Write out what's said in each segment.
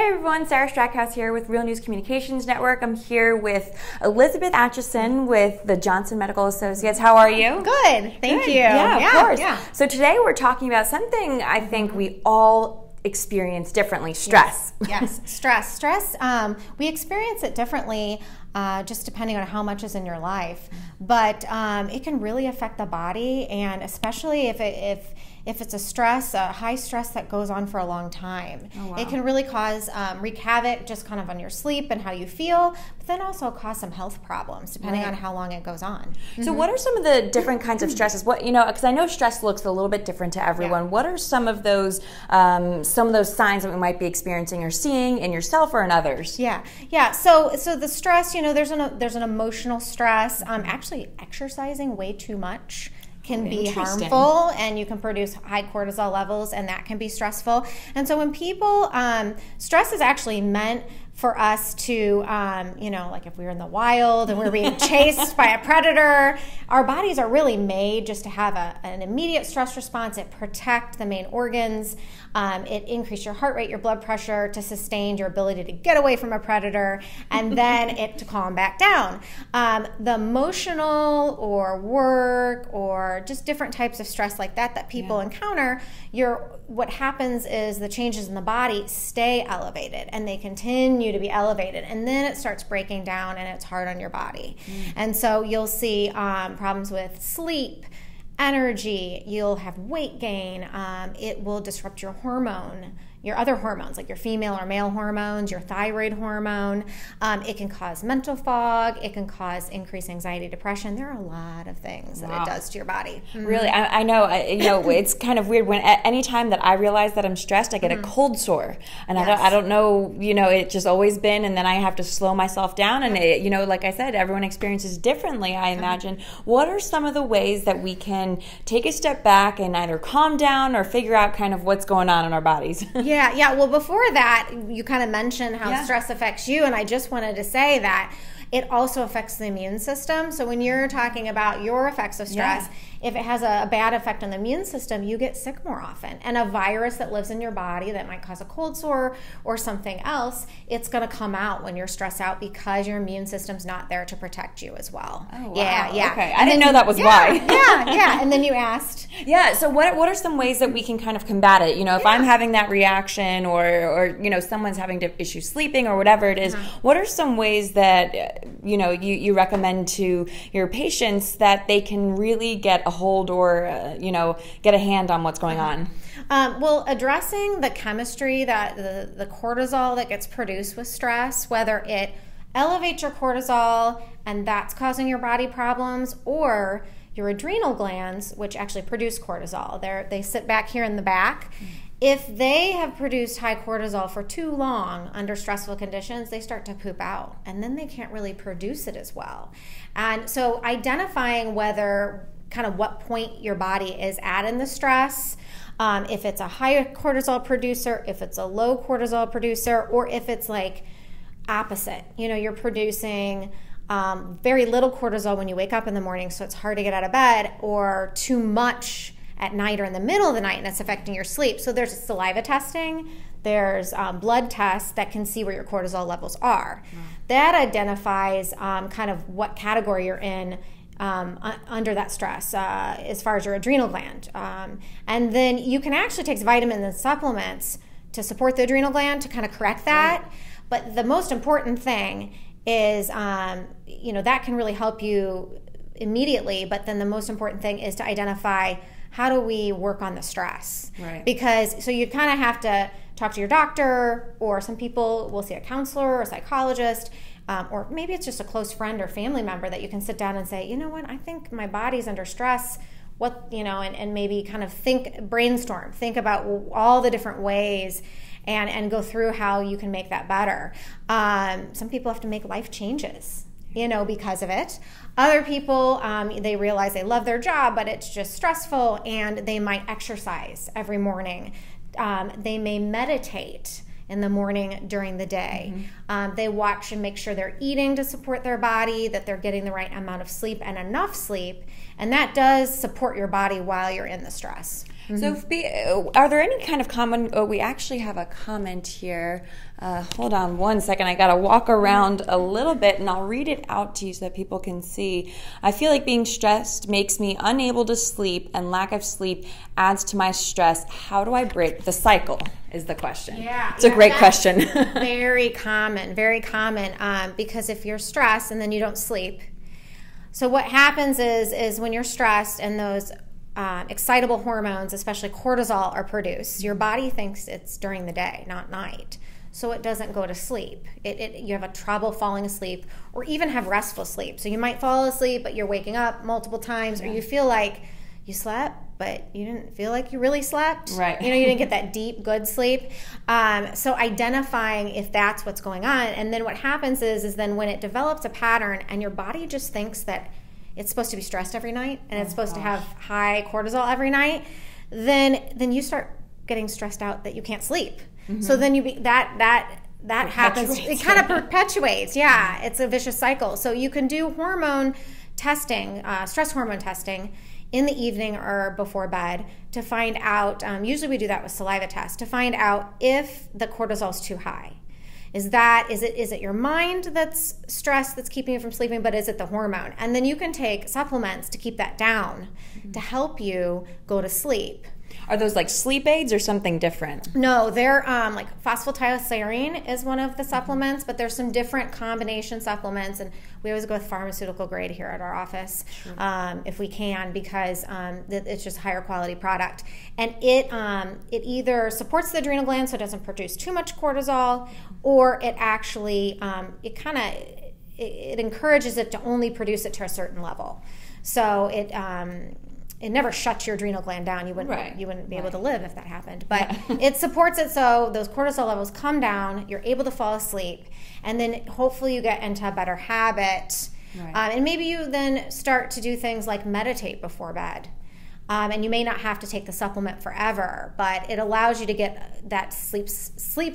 Hey everyone, Sarah Strackhouse here with Real News Communications Network. I'm here with Elizabeth Richardson with the Johnson Medical Associates. How are you? Good, thank you. Yeah, of course. Yeah. So today we're talking about something I think we all experience differently, stress. Yes, stress. Stress, we experience it differently just depending on how much is in your life. But it can really affect the body, and especially if it's a high stress that goes on for a long time. Oh, wow. It can really wreak havoc just kind of on your sleep and how you feel, but then also cause some health problems depending on how long it goes on. So what are some of the different kinds of stresses? Because I know stress looks a little bit different to everyone. What are some of those signs that we might be experiencing or seeing in yourself or in others? Yeah. So the stress, there's an emotional stress. Actually, exercising way too much can be harmful, and you can produce high cortisol levels, and that can be stressful. And so when people, stress is actually meant for us to, like if we were in the wild and we're being chased by a predator, our bodies are really made just to have an immediate stress response. It protects the main organs. It increases your heart rate, your blood pressure to sustain your ability to get away from a predator, and then it to calm back down. The emotional or work or just different types of stress like that people encounter, what happens is the changes in the body stay elevated, and they continue to be elevated, and then it starts breaking down and it's hard on your body. And so you'll see problems with sleep, energy, you'll have weight gain, it will disrupt your other hormones, like your female or male hormones, your thyroid hormone. It can cause mental fog. It can cause increased anxiety, depression. There are a lot of things that it does to your body. Really, I know. It's kind of weird when anytime that I realize that I'm stressed, I get a cold sore, and I don't know. It's just always been, and then I have to slow myself down. And like I said, everyone experiences differently. I imagine. What are some of the ways that we can take a step back and either calm down or figure out kind of what's going on in our bodies? Yeah. Well, before that, you kind of mentioned how stress affects you, and I just wanted to say that it also affects the immune system. So when you're talking about your effects of stress, if it has a bad effect on the immune system, you get sick more often. And a virus that lives in your body that might cause a cold sore or something else, it's going to come out when you're stressed out because your immune system's not there to protect you as well. Oh, wow. Yeah. Okay. I didn't know that was why. Yeah. And then you asked. Yeah. So what are some ways that we can kind of combat it? If I'm having that reaction or someone's having issues sleeping or whatever it is, what are some ways that you recommend to your patients that they can really get a hold or get a hand on what's going on? Well, addressing the chemistry, that the cortisol that gets produced with stress, whether it elevates your cortisol and that's causing your body problems, or your adrenal glands, which actually produce cortisol. They sit back here in the back. If they have produced high cortisol for too long under stressful conditions, they start to poop out, and then they can't really produce it as well. And so identifying what point your body is at in the stress, if it's a high cortisol producer, if it's a low cortisol producer, or if it's like opposite. You're producing very little cortisol when you wake up in the morning, so it's hard to get out of bed, or too much at night or in the middle of the night, and it's affecting your sleep. So there's saliva testing, there's blood tests that can see where your cortisol levels are. That identifies kind of what category you're in under that stress as far as your adrenal gland. And then you can actually take vitamins and supplements to support the adrenal gland to kind of correct that. But the most important thing is, that can really help you immediately, but then the most important thing is to identify how do we work on the stress? Right. Because, so you kind of have to talk to your doctor, or some people will see a counselor or a psychologist, or maybe it's just a close friend or family member that you can sit down and say, you know what, I think my body's under stress. And maybe kind of brainstorm, think about all the different ways and go through how you can make that better. Some people have to make life changes, because of it. Other people, they realize they love their job, but it's just stressful, and they might exercise every morning. They may meditate in the morning during the day. They watch and make sure they're eating to support their body, that they're getting the right amount of sleep and enough sleep, and that does support your body while you're in the stress. So are there any kind of common, we actually have a comment here. Hold on one second. I got to walk around a little bit and I'll read it out to you so that people can see. I feel like being stressed makes me unable to sleep, and lack of sleep adds to my stress. How do I break the cycle is the question. Yeah. It's a great question. Very common, because if you're stressed and then you don't sleep, so what happens is when you're stressed and those excitable hormones, especially cortisol, are produced, your body thinks it's during the day, not night. So it doesn't go to sleep. You have a trouble falling asleep, or even have restful sleep. So you might fall asleep, but you're waking up multiple times, or you feel like you slept, but you didn't feel like you really slept. Right. You didn't get that deep, good sleep. So identifying if that's what's going on, and then what happens is then when it develops a pattern, and your body just thinks that it's supposed to be stressed every night, and it's supposed to have high cortisol every night, then you start getting stressed out that you can't sleep. So then that happens. It kind of perpetuates. Yeah, it's a vicious cycle. So you can do hormone testing, stress hormone testing, in the evening or before bed to find out. Usually we do that with saliva tests to find out if the cortisol is too high. Is it your mind that's stressed that's keeping you from sleeping, but is it the hormone? And then you can take supplements to keep that down to help you go to sleep. Are those like sleep aids or something different? No, they're like phosphatidylserine is one of the supplements, but there's some different combination supplements, and we always go with pharmaceutical grade here at our office if we can, because it's just higher quality product. And it either supports the adrenal gland so it doesn't produce too much cortisol, or it actually it encourages it to only produce it to a certain level. So it never shuts your adrenal gland down. You wouldn't be able to live if that happened. But it supports it so those cortisol levels come down, you're able to fall asleep, and then hopefully you get into a better habit. And maybe you then start to do things like meditate before bed. And you may not have to take the supplement forever, but it allows you to get that sleep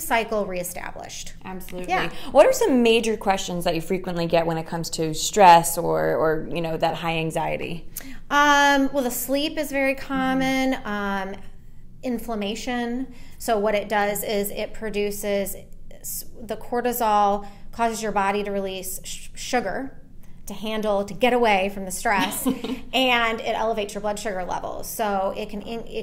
cycle reestablished. Absolutely. Yeah. What are some major questions that you frequently get when it comes to stress or that high anxiety? Well, the sleep is very common. Inflammation. So what it does is it produces the cortisol, causes your body to release sugar to get away from the stress, and it elevates your blood sugar levels. So it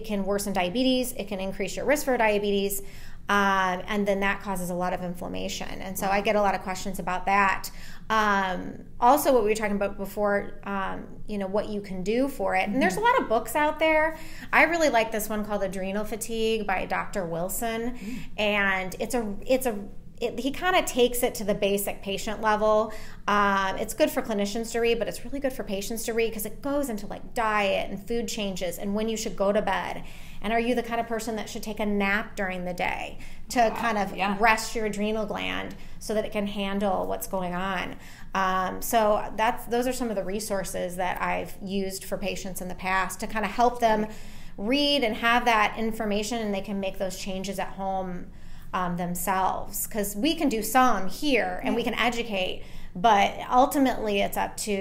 can worsen diabetes, it can increase your risk for diabetes, and then that causes a lot of inflammation. And so I get a lot of questions about that. Also, what we were talking about before, what you can do for it. And there's a lot of books out there. I really like this one called Adrenal Fatigue by Dr. Wilson, and he kind of takes it to the basic patient level. It's good for clinicians to read, but it's really good for patients to read because it goes into like diet and food changes and when you should go to bed. And are you the kind of person that should take a nap during the day to kind of rest your adrenal gland so that it can handle what's going on? So those are some of the resources that I've used for patients in the past to kind of help them read and have that information, and they can make those changes at home themselves, because we can do some here and we can educate, but ultimately it's up to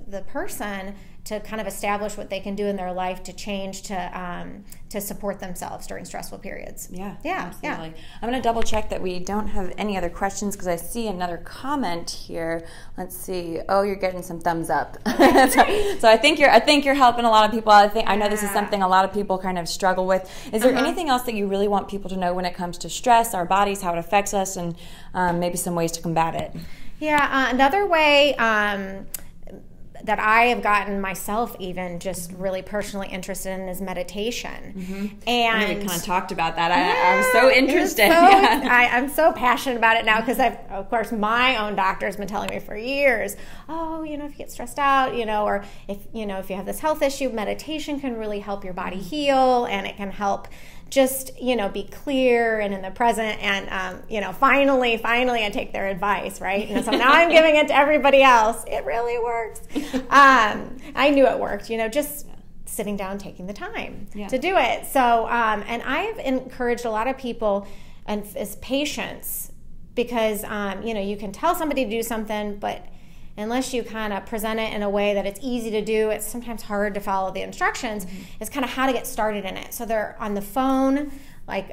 the person to kind of establish what they can do in their life to change to support themselves during stressful periods. Yeah, absolutely. I'm going to double check that we don't have any other questions because I see another comment here. Let's see. Oh, you're getting some thumbs up. So I think you're helping a lot of people. I know this is something a lot of people kind of struggle with. Is there anything else that you really want people to know when it comes to stress, our bodies, how it affects us, and maybe some ways to combat it? Yeah, another way that I have gotten myself even just really personally interested in is meditation. And I know we kind of talked about that. I'm so interested. I'm so passionate about it now because of course, my own doctor has been telling me for years, if you get stressed out, or if you have this health issue, meditation can really help your body heal, and it can help just be clear and in the present, and finally I take their advice, right? And so now I'm giving it to everybody else. It really works. I knew it worked, just sitting down, taking the time to do it. So and I've encouraged a lot of people and as patients, because you can tell somebody to do something, but unless you kind of present it in a way that it's easy to do, it's sometimes hard to follow the instructions. It's kind of how to get started in it. So they're on the phone, like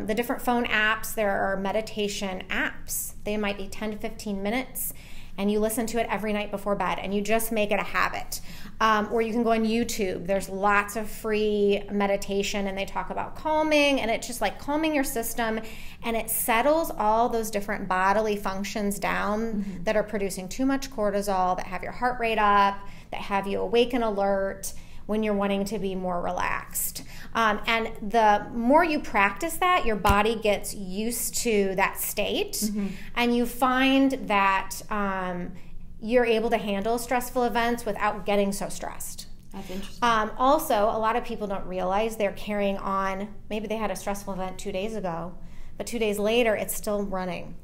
the different phone apps. There are meditation apps. They might be 10 to 15 minutes, and you listen to it every night before bed, and you just make it a habit. Or you can go on YouTube. There's lots of free meditation, and they talk about calming, and it's just like calming your system, and it settles all those different bodily functions down that are producing too much cortisol, that have your heart rate up, that have you awake and alert when you're wanting to be more relaxed. And the more you practice that, your body gets used to that state, and you find that you're able to handle stressful events without getting so stressed. That's interesting. Also, a lot of people don't realize they're carrying on. Maybe they had a stressful event 2 days ago, but 2 days later, it's still running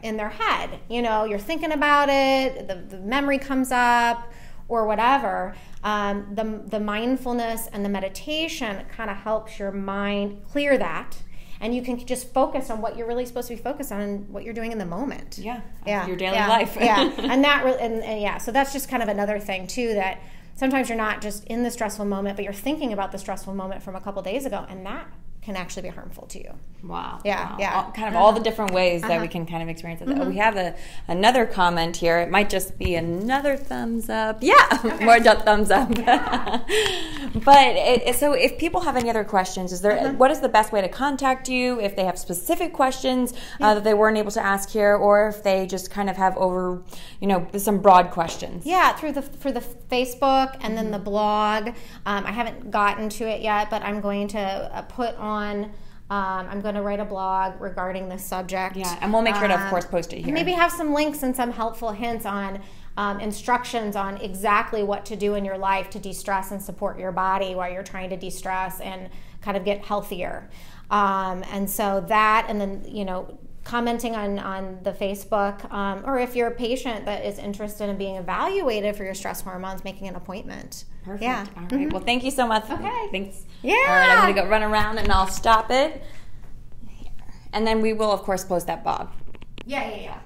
in their head. You know, you're thinking about it, the memory comes up, or whatever. The mindfulness and the meditation kind of helps your mind clear that, and you can just focus on what you're really supposed to be focused on and what you're doing in the moment. Your daily life. And that and so that's just kind of another thing too, that sometimes you're not just in the stressful moment, but you're thinking about the stressful moment from a couple days ago, and that can actually be harmful to you. Wow. Yeah. Kind of all the different ways that we can kind of experience it. We have another comment here. It might just be another thumbs up. More thumbs up. But so if people have any other questions, is there what is the best way to contact you if they have specific questions that they weren't able to ask here, or if they just kind of have some broad questions? Through the Facebook and then the blog. I haven't gotten to it yet, but I'm going to put on. I'm going to write a blog regarding this subject. And we'll make sure to, of course, post it here. Maybe have some links and some helpful hints on instructions on exactly what to do in your life to de-stress and support your body while you're trying to de-stress and kind of get healthier. And so that, and then, commenting on the Facebook, or if you're a patient that is interested in being evaluated for your stress hormones, making an appointment. Perfect. Yeah. All right. Well, thank you so much. Okay. Thanks. Yeah. All right, I'm going to go run around and I'll stop it. And then we will, of course, post that blog. Yeah.